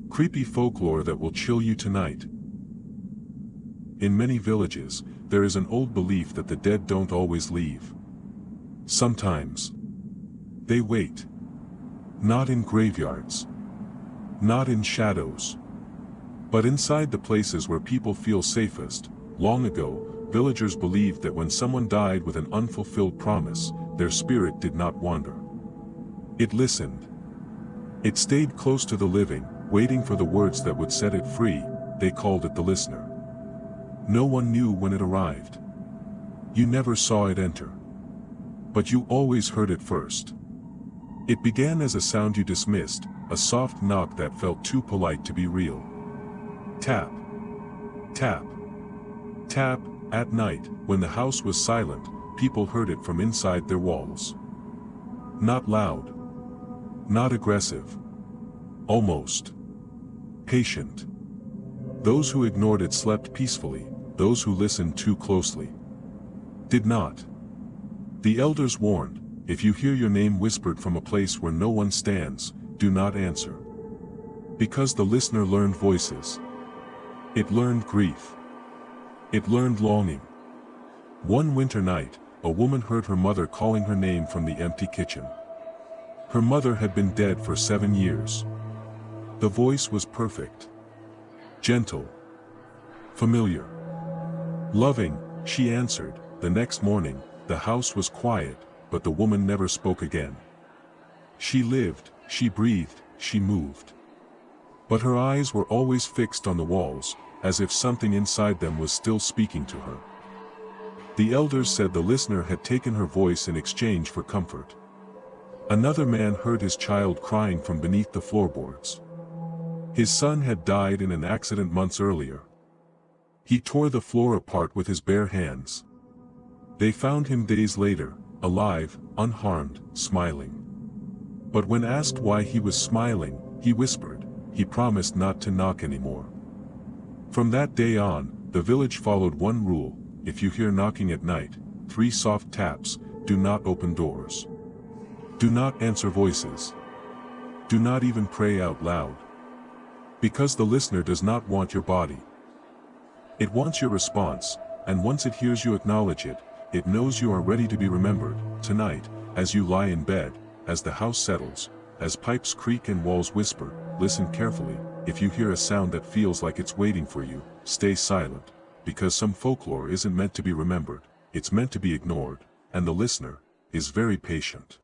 Creepy folklore that will chill you tonight. In many villages, there is an old belief that the dead don't always leave. Sometimes they wait. Not in graveyards. Not in shadows. But inside the places where people feel safest. Long ago, villagers believed that when someone died with an unfulfilled promise, their spirit did not wander. It listened. It stayed close to the living, waiting for the words that would set it free. They called it the listener. No one knew when it arrived. You never saw it enter. But you always heard it first. It began as a sound you dismissed, a soft knock that felt too polite to be real. Tap. Tap. Tap. At night, when the house was silent, people heard it from inside their walls. Not loud. Not aggressive. Almost patient. Those who ignored it slept peacefully, those who listened too closely did not. The elders warned, if you hear your name whispered from a place where no one stands, do not answer. Because the listener learned voices. It learned grief. It learned longing. One winter night, a woman heard her mother calling her name from the empty kitchen. Her mother had been dead for 7 years. The voice was perfect. Gentle. Familiar. Loving, she answered. The next morning, the house was quiet, but the woman never spoke again. She lived, she breathed, she moved. But her eyes were always fixed on the walls, as if something inside them was still speaking to her. The elders said the listener had taken her voice in exchange for comfort. Another man heard his child crying from beneath the floorboards. His son had died in an accident months earlier. He tore the floor apart with his bare hands. They found him days later, alive, unharmed, smiling. But when asked why he was smiling, he whispered, he promised not to knock anymore. From that day on, the village followed one rule: if you hear knocking at night, 3 soft taps, do not open doors. Do not answer voices. Do not even pray out loud. Because the listener does not want your body. It wants your response, and once it hears you acknowledge it, it knows you are ready to be remembered. Tonight, as you lie in bed, as the house settles, as pipes creak and walls whisper, listen carefully. If you hear a sound that feels like it's waiting for you, stay silent, because some folklore isn't meant to be remembered, it's meant to be ignored, and the listener is very patient.